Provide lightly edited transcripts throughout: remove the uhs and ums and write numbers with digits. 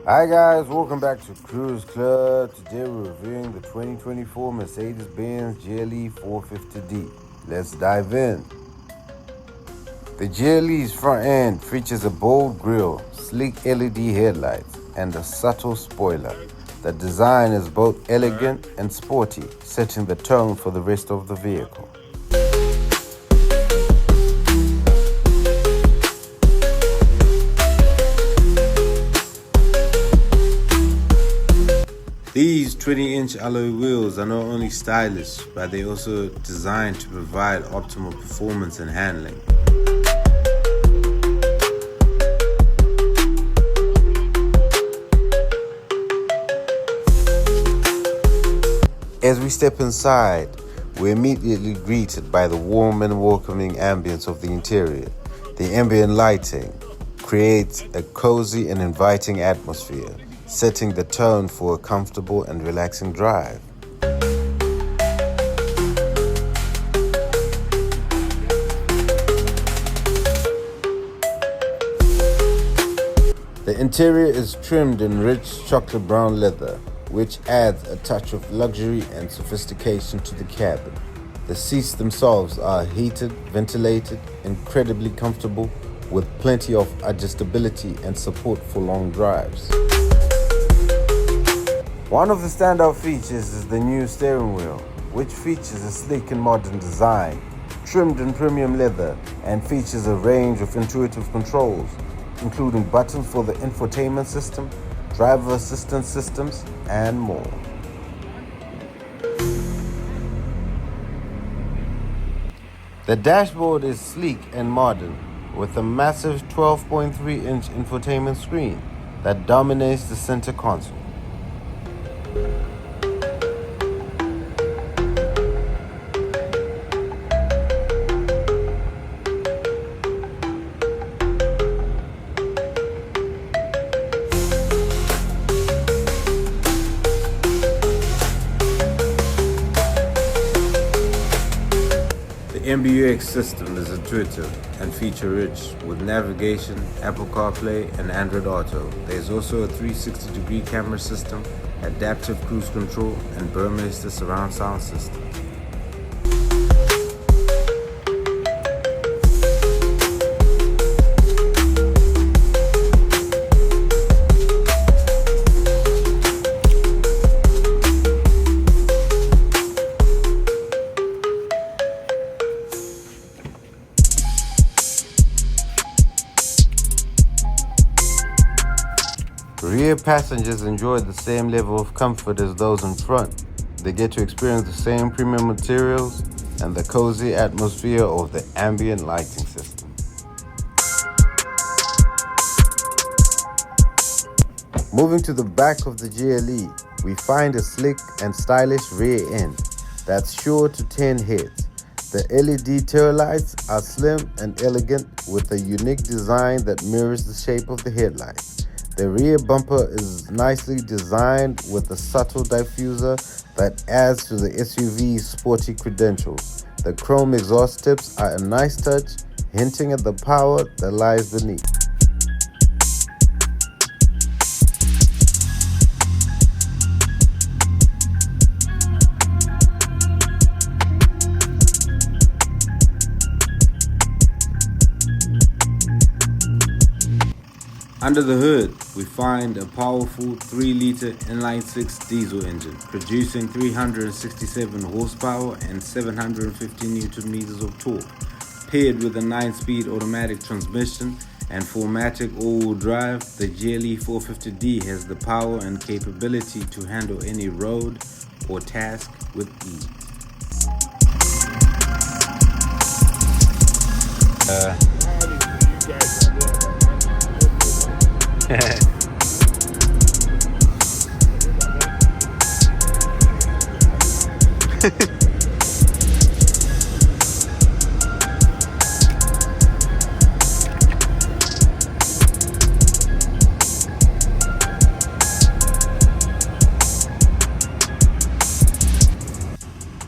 Hi guys, welcome back to Kruze Club. Today we're reviewing the 2024 Mercedes-Benz GLE450d. Let's dive in. The GLE's front end features a bold grille, sleek LED headlights, and a subtle spoiler. The design is both elegant and sporty, setting the tone for the rest of the vehicle. These 20-inch alloy wheels are not only stylish, but they're also designed to provide optimal performance and handling. As we step inside, we're immediately greeted by the warm and welcoming ambience of the interior. The ambient lighting creates a cozy and inviting atmosphere, setting the tone for a comfortable and relaxing drive. The interior is trimmed in rich chocolate brown leather, which adds a touch of luxury and sophistication to the cabin. The seats themselves are heated, ventilated, incredibly comfortable, with plenty of adjustability and support for long drives. One of the standout features is the new steering wheel, which features a sleek and modern design, trimmed in premium leather, and features a range of intuitive controls, including buttons for the infotainment system, driver assistance systems, and more. The dashboard is sleek and modern, with a massive 12.3-inch infotainment screen that dominates the center console. The MBUX system is intuitive and feature-rich with navigation, Apple CarPlay, and Android Auto. There is also a 360-degree camera system, adaptive cruise control, and Burmester surround sound system. Rear passengers enjoy the same level of comfort as those in front. They get to experience the same premium materials and the cozy atmosphere of the ambient lighting system. Moving to the back of the GLE, we find a slick and stylish rear end that's sure to turn heads. The LED tail lights are slim and elegant with a unique design that mirrors the shape of the headlights. The rear bumper is nicely designed with a subtle diffuser that adds to the SUV's sporty credentials. The chrome exhaust tips are a nice touch, hinting at the power that lies beneath. Under the hood, we find a powerful 3-liter inline-six diesel engine, producing 367 horsepower and 750 Nm of torque. Paired with a 9-speed automatic transmission and 4MATIC all-wheel drive, the GLE450d has the power and capability to handle any road or task with ease.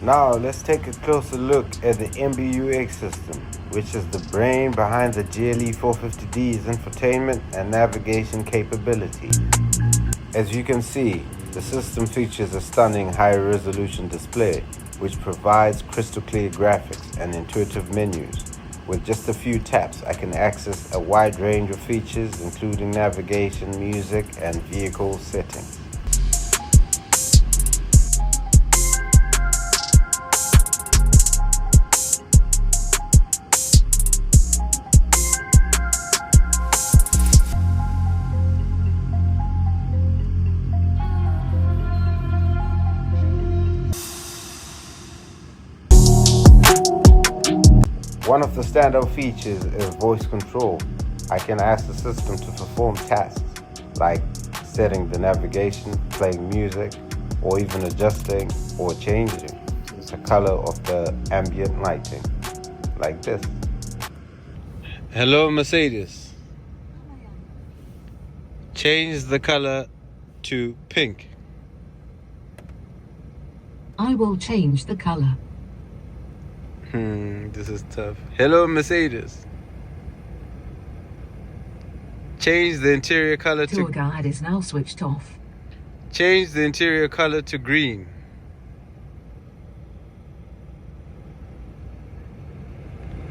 Now let's take a closer look at the MBUX system, which is the brain behind the GLE450D's infotainment and navigation capability. As you can see, the system features a stunning high-resolution display, which provides crystal clear graphics and intuitive menus. With just a few taps, I can access a wide range of features, including navigation, music, and vehicle settings. One of the standout features is voice control. I can ask the system to perform tasks like setting the navigation, playing music, or even adjusting or changing the color of the ambient lighting, like this. Hello, Mercedes. Change the color to pink. I will change the color. This is tough. Hello, Mercedes. Change the interior color to... Tour guide is now switched off. Change the interior color to green.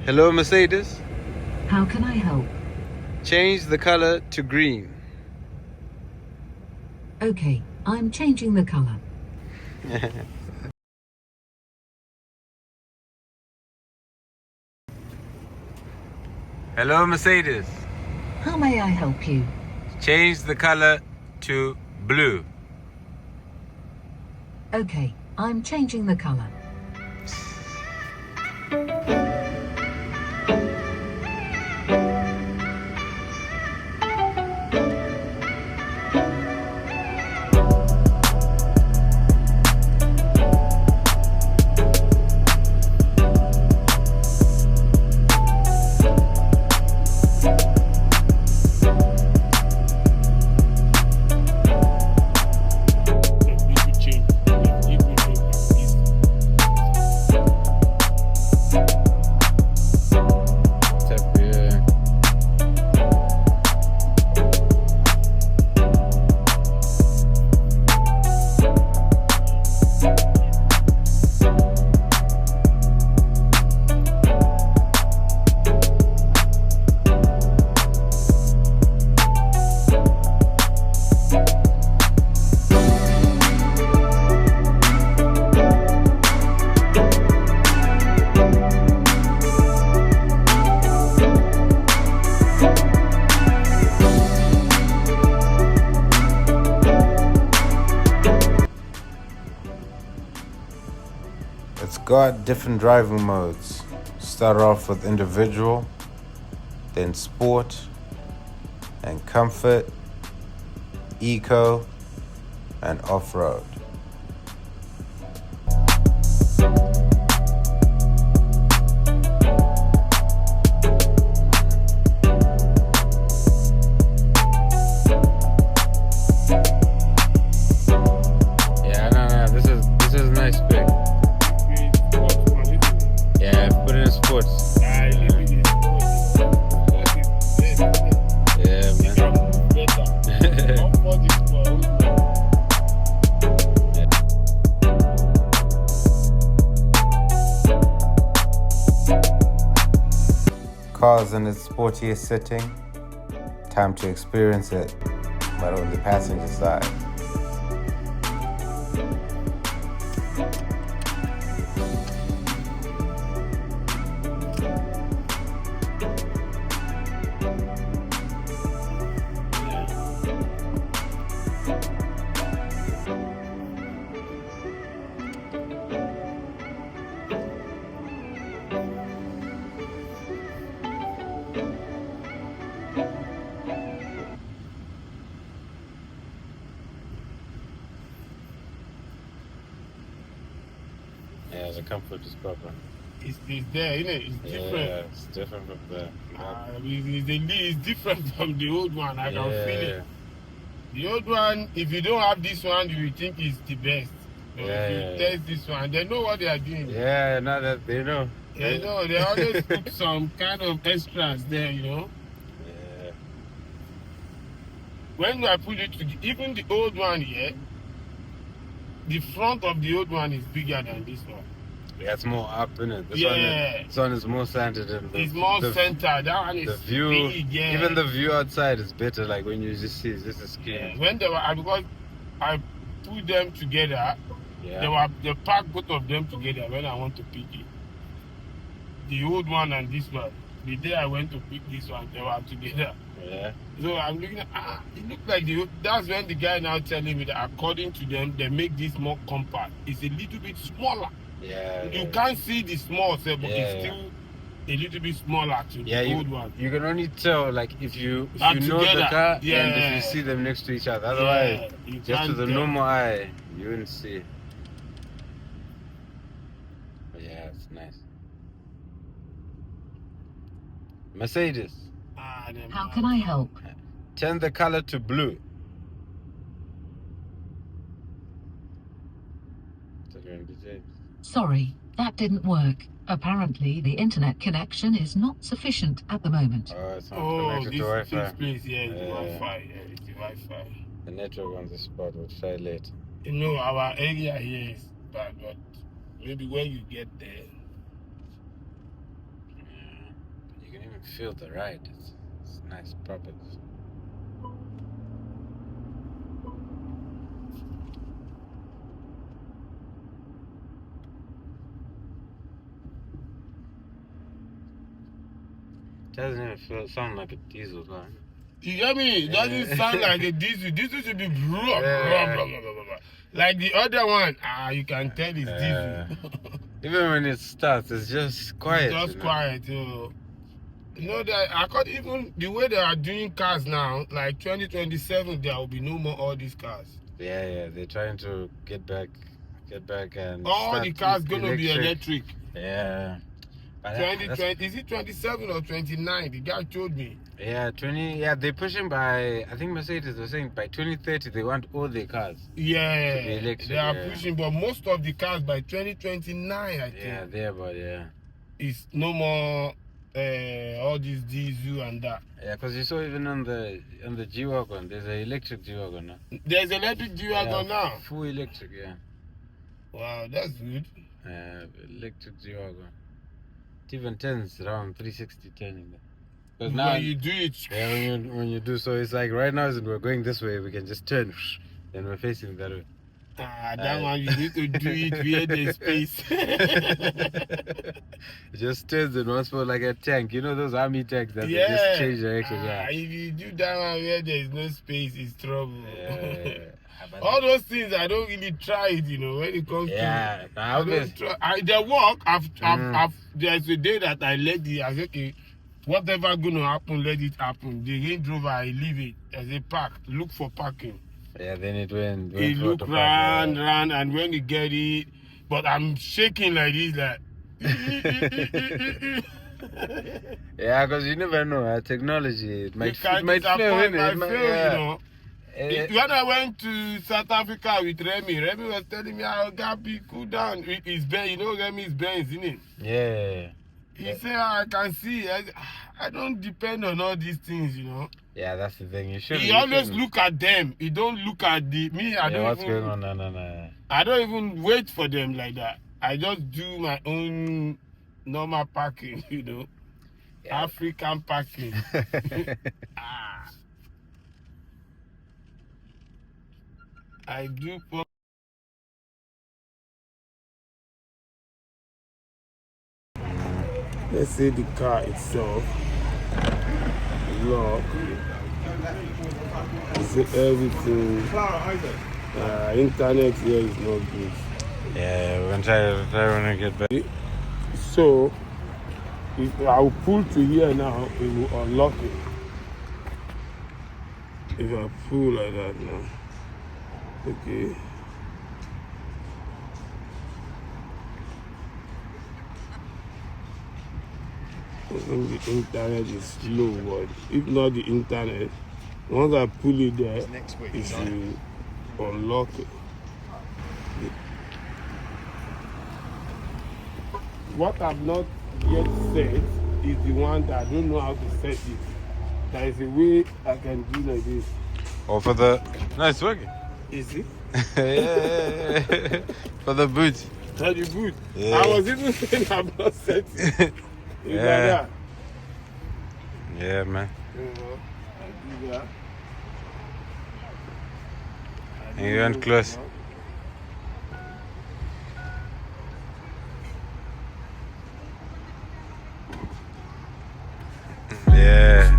Hello, Mercedes. How can I help? Change the color to green. Okay, I'm changing the color. Hello, Mercedes. How may I help you? Change the color to blue. Okay, I'm changing the color. It's got different driving modes. Start off with individual, then sport, and comfort, eco, and off-road. Cars in its sportiest setting, time to experience it, but on the passenger side. Yeah, the comfort is proper. It's there, isn't it? It's different. Yeah, it's different from the... It's different from the old one. I can feel it. The old one, if you don't have this one, you will think it's the best. But if you test this one, they know what they are doing. Yeah, now that they know. They know. They always put some kind of extras there, you know. when I put it to even the old one here, the front of the old one is bigger than this one. Yeah, it's more up in it. This one is more centered in it's more centered. That one is the view. big, yeah. Even the view outside is better. Like when you just see this is clear. Yeah. When they were, because I put them together, they packed both of them together when I want to pick it. The old one and this one. The day I went to pick this one, they were together. Yeah. So I'm looking at, it looked like that's when the guy now telling me that according to them, they make this more compact. It's a little bit smaller. Yeah. You can't see the small, but it's still a little bit smaller to the old one. You can only tell like if you know together. the car Yeah. and if you see them next to each other. Otherwise, just to the normal eye, you wouldn't see. But yeah, it's nice. Mercedes. How can I help? Turn the color to blue. Sorry, that didn't work. Apparently, the internet connection is not sufficient at the moment. Oh, it's not connected to Wi-Fi. This place, it's Wi-Fi. Yeah, it's the Wi-Fi. The network on the spot will try late. You know, our area here is bad, but maybe when you get there. You can even feel the ride. It's nice, proper. Doesn't even sound like a diesel car. You get me? It doesn't sound like a diesel. Diesel should be blah, blah, blah, blah, blah, blah. Like the other one, you can tell it's diesel. Even when it starts, it's just quiet. It's just quiet, You know that I got even the way they are doing cars now, like 2027, there will be no more all these cars. Yeah, they're trying to get back and all the cars gonna be electric. Yeah. 2020, is it 27 or 29? The guy told me. Yeah, 20. Yeah, they're pushing by. I think Mercedes was saying by 2030 they want all their cars. Yeah, to be electric, they are pushing, but most of the cars by 2029, I think. Yeah, there, but it's no more all this diesel and that. Yeah, because you saw even on the G-Wagon, there's an electric G-Wagon now. There's electric G-Wagon now. Full electric, yeah. Wow, that's good. Electric G-Wagon. It even turns around 360 turning. Because now you do it. Yeah, when you do so, it's like right now, as we're going this way, we can just turn, and we're facing that way. That one you need to do it where there's space. It just turns in one spot like a tank. You know those army tanks that they just change direction. If you do that one where there's no space, it's trouble. All those things I don't really try it, when it comes to. I don't try. They work. There's a day that I said, okay, whatever gonna happen, let it happen. The Range Rover, I leave it as a park. Look for parking. Yeah, then it went look round, and when you get it, but I'm shaking like this, like. Yeah, because you never know. Technology, it might fail, When I went to South Africa with Remy was telling me, Gabi, cool down. It's Benz, Remy is Benz, isn't it? Yeah. He said, I can see. I don't depend on all these things, Yeah, that's the thing. You should. He always look at them. He don't look at me. I don't. What's going on? No. I don't even wait for them like that. I just do my own normal parking, African parking. I do. Let's say the car itself, lock, everything. Internet here is not good. Yeah, we're gonna try when I get back. So, if I will pull to here now, it will unlock it. If I pull like that now, okay. I think the internet is slow, but if not the internet, once I pull it there, it will unlock it. What I've not yet set is the one that I don't know how to set it. There is a way I can do like this. Or for the... No, it's working. Is it? Yeah. For the boot. How the boot? Yeah. I was even saying I'm not set. Yeah. Yeah, man. I do that. And you went close. Yeah.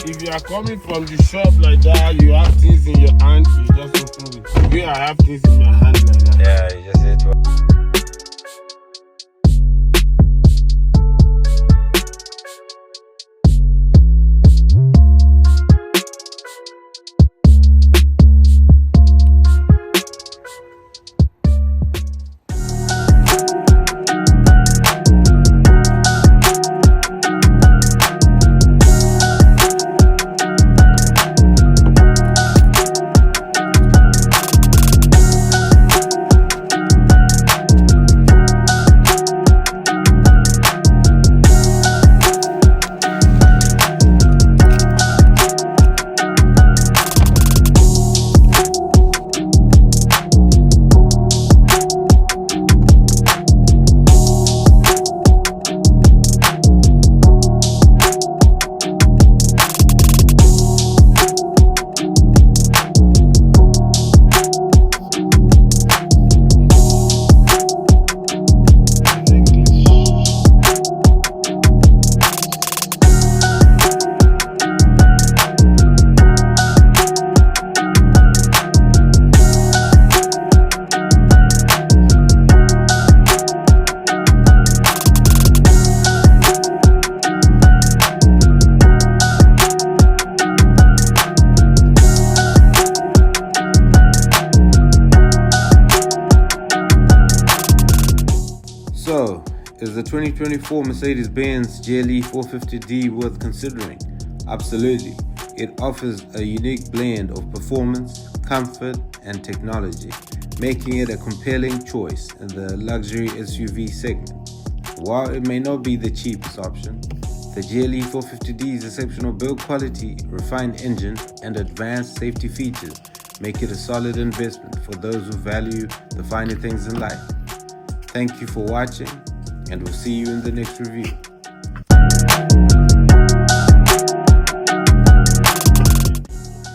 If you are coming from the shop like that, you have things in your hand, you just open it. The way I have things in my hand like that. Yeah, you just hit one. So, is the 2024 Mercedes-Benz GLE450d worth considering? Absolutely. It offers a unique blend of performance, comfort, and technology, making it a compelling choice in the luxury SUV segment. While it may not be the cheapest option, the GLE450d's exceptional build quality, refined engine, and advanced safety features make it a solid investment for those who value the finer things in life. Thank you for watching, and we'll see you in the next review.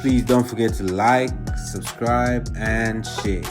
Please don't forget to like, subscribe, and share.